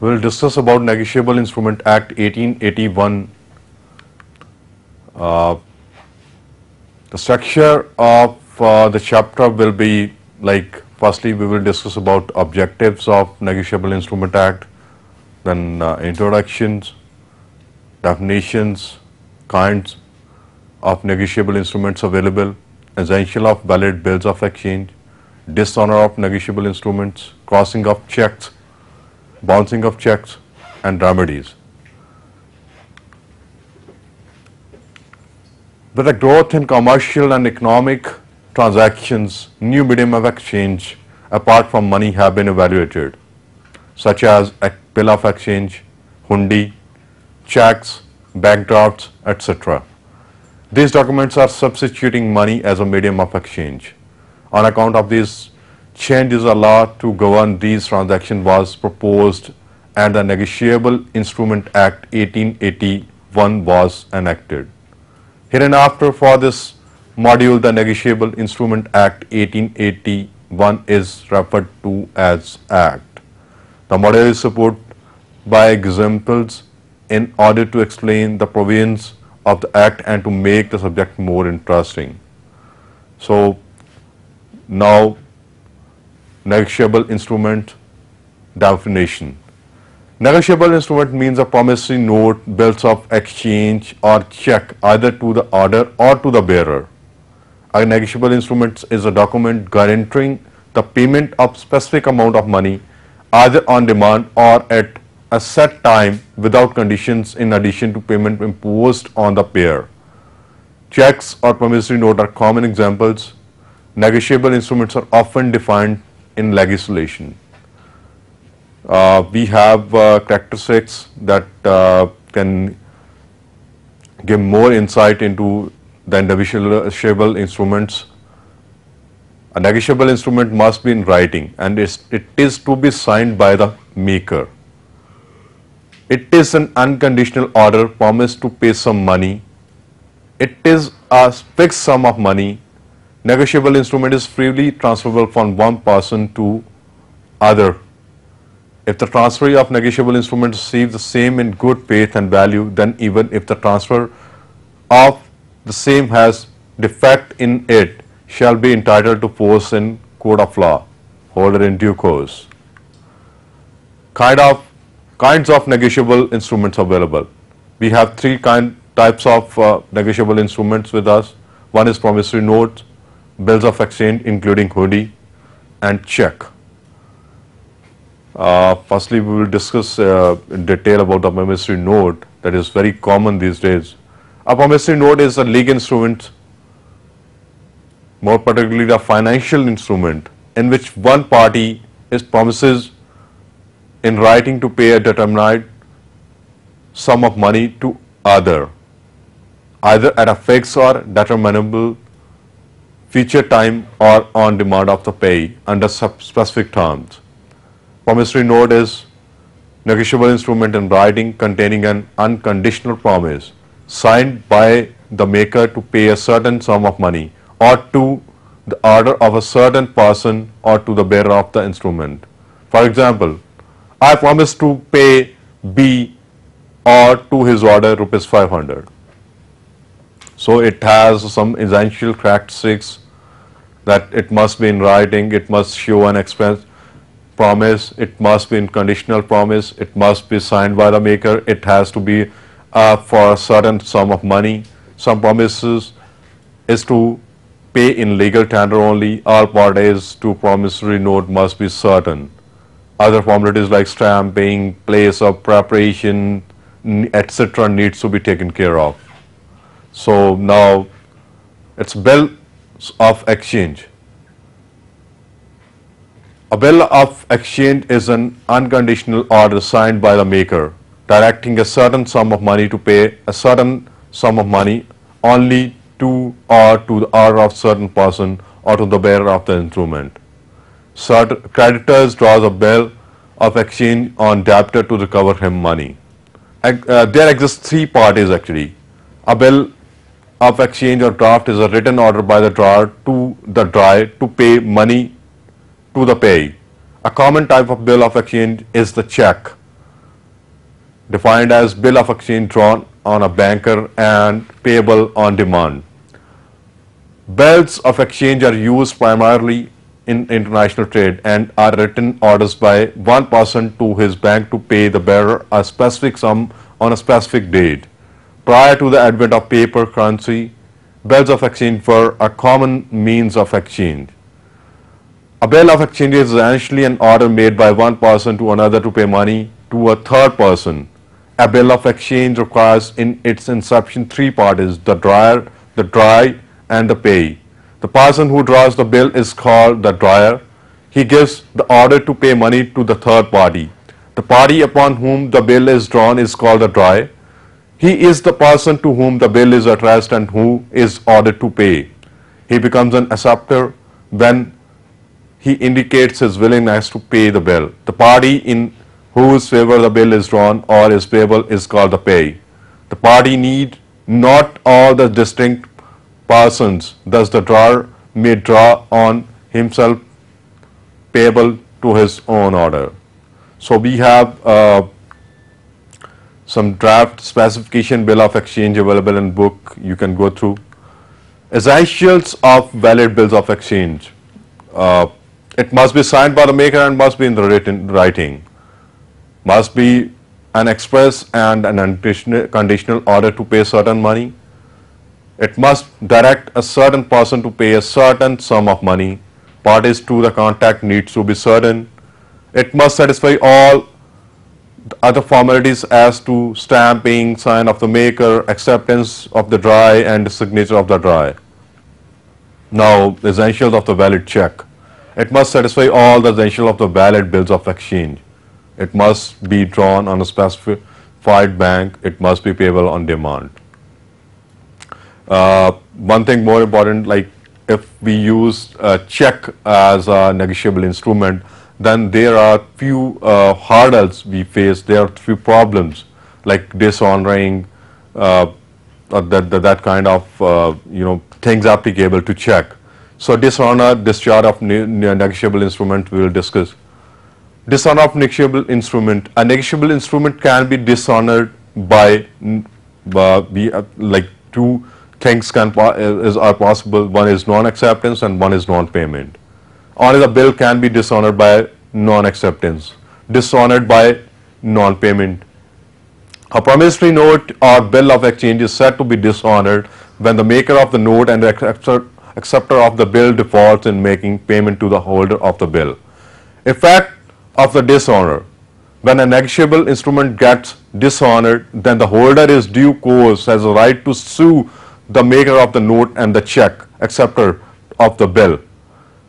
We will discuss about Negotiable Instrument Act 1881. The structure of the chapter will be like, firstly we will discuss about objectives of Negotiable Instrument Act, then introductions, definitions, kinds of negotiable instruments available, essential of valid bills of exchange, dishonor of negotiable instruments, crossing of checks, bouncing of checks, and remedies. With the growth in commercial and economic transactions, new medium of exchange apart from money have been evaluated, such as a bill of exchange, hundi, checks, bank drafts, etc. These documents are substituting money as a medium of exchange. On account of these changes, a law to govern these transactions was proposed and the Negotiable Instrument Act 1881 was enacted. Hereinafter, for this module, the Negotiable Instrument Act 1881 is referred to as Act. The module is supported by examples in order to explain the provisions of the Act and to make the subject more interesting. So, now negotiable instrument definition. Negotiable instrument means a promissory note, bills of exchange or check either to the order or to the bearer. A negotiable instrument is a document guaranteeing the payment of specific amount of money either on demand or at a set time without conditions in addition to payment imposed on the payer. Checks or promissory note are common examples. Negotiable instruments are often defined in legislation. We have characteristics that can give more insight into the negotiable instruments. A negotiable instrument must be in writing and it is to be signed by the maker. It is an unconditional order, promise to pay some money. It is a fixed sum of money. Negotiable instrument is freely transferable from one person to other. If the transferee of negotiable instrument receives the same in good faith and value, then even if the transfer of the same has defect in it, shall be entitled to force in court of law, holder in due course. Kinds of negotiable instruments available. We have three types of negotiable instruments with us. One is promissory notes, bills of exchange including hundi, and check. Firstly, we will discuss in detail about the promissory note that is very common these days. A promissory note is a legal instrument, more particularly a financial instrument, in which one party promises in writing to pay a determined sum of money to other, either at a fixed or determinable future time or on demand of the payee under specific terms. Promissory note is negotiable instrument in writing containing an unconditional promise signed by the maker to pay a certain sum of money or to the order of a certain person or to the bearer of the instrument. For example, I promise to pay B or to his order rupees 500. So it has some essential characteristics that it must be in writing, it must show an expense promise, it must be in conditional promise, it must be signed by the maker, it has to be for a certain sum of money. Some promises is to pay in legal tender only. All parties to promissory note must be certain. Other formalities like stamping, place of preparation, etc. needs to be taken care of. So now it's bills of exchange. A bill of exchange is an unconditional order signed by the maker directing a certain sum of money to pay a certain sum of money only to or to the order of certain person or to the bearer of the instrument. Certain creditors draws a bill of exchange on debtor to recover him money. There exist three parties actually. A bill of exchange or draft is a written order by the drawer to the dry to pay money to the payee. A common type of bill of exchange is the check. defined as bill of exchange drawn on a banker and payable on demand. Bills of exchange are used primarily in international trade and are written orders by one person to his bank to pay the bearer a specific sum on a specific date. Prior to the advent of paper currency, bills of exchange were a common means of exchange. A bill of exchange is essentially an order made by one person to another to pay money to a third person. A bill of exchange requires in its inception three parties: the drawer, the dry, and the payee. The person who draws the bill is called the drawer. He gives the order to pay money to the third party. The party upon whom the bill is drawn is called the dry. He is the person to whom the bill is addressed and who is ordered to pay. He becomes an acceptor when he indicates his willingness to pay the bill. The party in whose favor the bill is drawn or is payable is called the payee. The party need not all the distinct persons, thus the drawer may draw on himself payable to his own order. So we have some draft specification bill of exchange available in book you can go through. Essentials of valid bills of exchange. It must be signed by the maker and must be in the writing. Must be an express and an conditional order to pay certain money. It must direct a certain person to pay a certain sum of money. Parties to the contract needs to be certain. It must satisfy all other formalities as to stamping, sign of the maker, acceptance of the dry, and the signature of the dry. Now, the essentials of the valid check. It must satisfy all the essentials of the valid bills of exchange. It must be drawn on a specified bank. It must be payable on demand. One thing more important, like if we use a check as a negotiable instrument, then there are few hurdles we face. There are few problems like dishonoring, that kind of things applicable to check. So dishonor, discharge of negotiable instrument we will discuss. Dishonor of negotiable instrument. A negotiable instrument can be dishonored by like two things are possible. One is non-acceptance and one is non-payment. Only the bill can be dishonored by non-acceptance, dishonored by non-payment. A promissory note or bill of exchange is said to be dishonored when the maker of the note and the acceptor of the bill defaults in making payment to the holder of the bill. Effect of the dishonor. When a negotiable instrument gets dishonored, then the holder is due course has a right to sue the maker of the note and the check acceptor of the bill.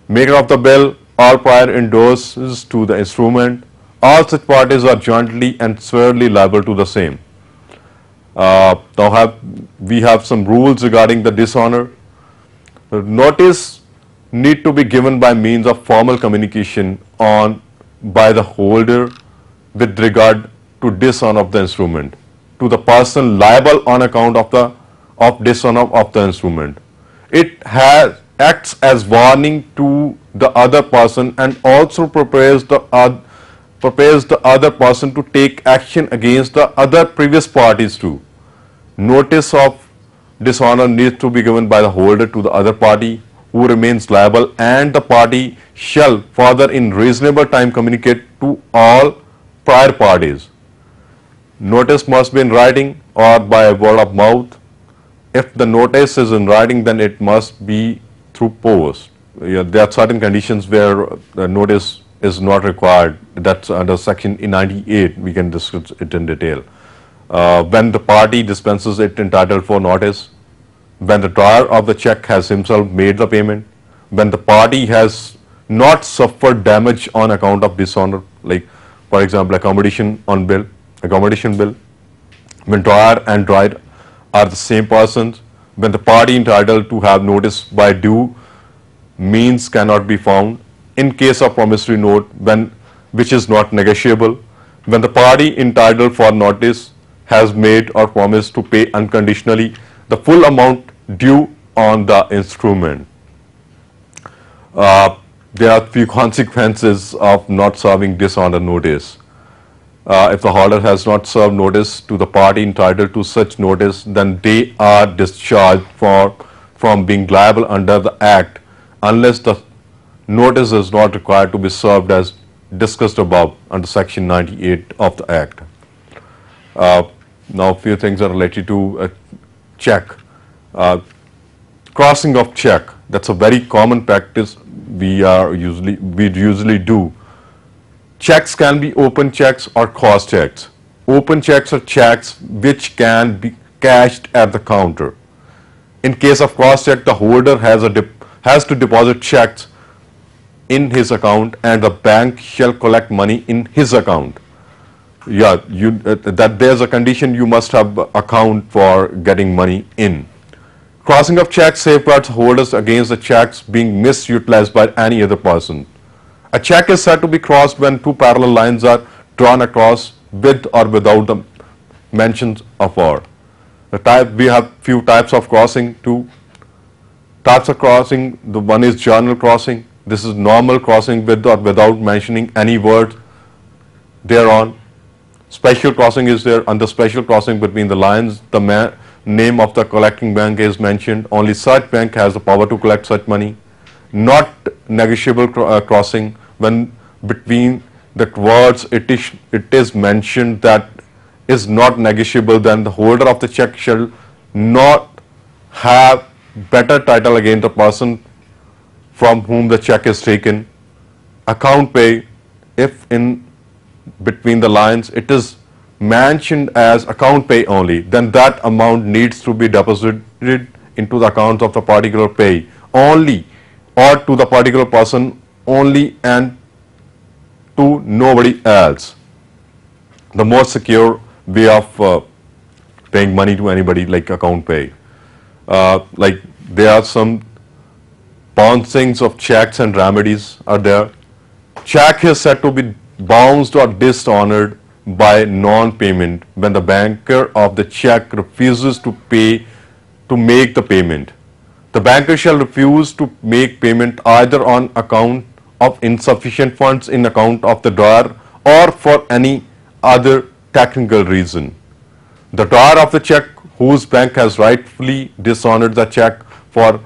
Maker of the bill all prior endorses to the instrument. All such parties are jointly and severally liable to the same. Now we have some rules regarding the dishonor. Notice need to be given by means of formal communication by the holder with regard to dishonor of the instrument to the person liable on account of dishonor of the instrument. It acts as warning to the other person and also prepares the other person to take action against the other previous parties too. Notice of dishonor needs to be given by the holder to the other party who remains liable, and the party shall further in reasonable time communicate to all prior parties. Notice must be in writing or by word of mouth. If the notice is in writing, then it must be through post. There are certain conditions where the notice is not required. That's under section 98. We can discuss it in detail. When the party dispenses it entitled for notice, when the drawer of the check has himself made the payment, when the party has not suffered damage on account of dishonor, like for example accommodation bill, when drawer and dried are the same persons, when the party entitled to have notice by due means cannot be found, in case of promissory note which is not negotiable, when the party entitled for notice has made or promised to pay unconditionally the full amount due on the instrument. There are few consequences of not serving dishonor notice. If the holder has not served notice to the party entitled to such notice, then they are discharged from being liable under the Act unless the notice is not required to be served as discussed above under Section 98 of the Act. Now, a few things are related to check. Crossing of check, that's a very common practice we usually do. Checks can be open checks or cross checks. Open checks are checks which can be cashed at the counter. In case of cross check, the holder has to deposit checks in his account and the bank shall collect money in his account. Yeah, that there's a condition, you must have account for getting money in. Crossing of checks safeguards holders against the checks being misutilized by any other person. A check is said to be crossed when two parallel lines are drawn across with or without the mentions of or. We have few types of crossing, two types of crossing. The one is journal crossing. This is normal crossing with or without mentioning any word thereon. Special crossing is there. Under special crossing between the lines, the name of the collecting bank is mentioned. Only such bank has the power to collect such money. Not negotiable crossing, when between the words it is mentioned that is not negotiable, then the holder of the check shall not have better title against the person from whom the check is taken. Account pay, if in between the lines it is mentioned as account pay only, then that amount needs to be deposited into the account of the particular pay only, or to the particular person only and to nobody else. The most secure way of paying money to anybody, like account pay. Like there are some bouncings of checks and remedies are there. Check is said to be bounced or dishonored by non-payment when the banker of the check refuses to make the payment. The banker shall refuse to make payment either on account of insufficient funds in account of the drawer or for any other technical reason. The drawer of the check whose bank has rightfully dishonored the check for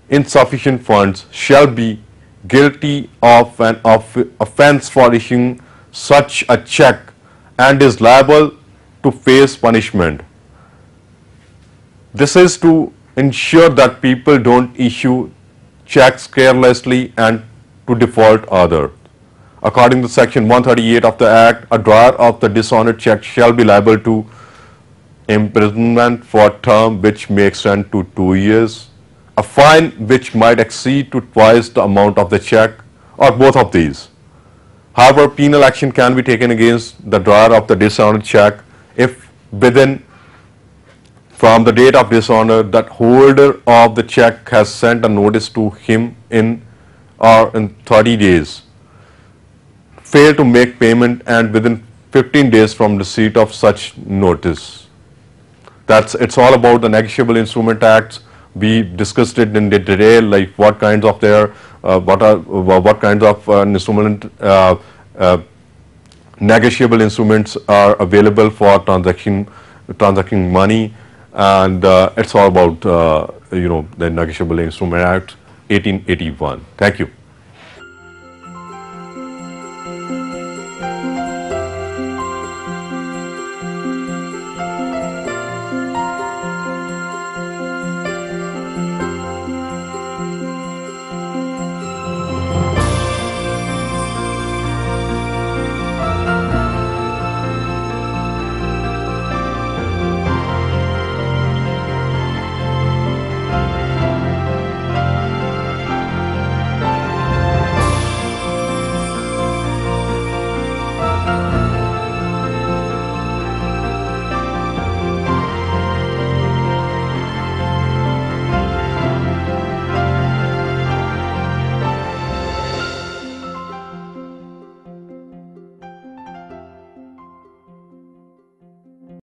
insufficient funds shall be guilty of an offense for issuing such a check and is liable to face punishment. This is to ensure that people don't issue checks carelessly and to default others. According to Section 138 of the Act, a drawer of the dishonored check shall be liable to imprisonment for a term which may extend to 2 years, a fine which might exceed to twice the amount of the check, or both of these. However, penal action can be taken against the drawer of the dishonored check if from the date of dishonor, that holder of the check has sent a notice to him in 30 days, fail to make payment, and within 15 days from receipt of such notice. It's all about the Negotiable Instrument Acts. We discussed it in detail, like what kinds of negotiable instruments are available for transacting money, and it's all about the Negotiable Instrument Act 1881. Thank you.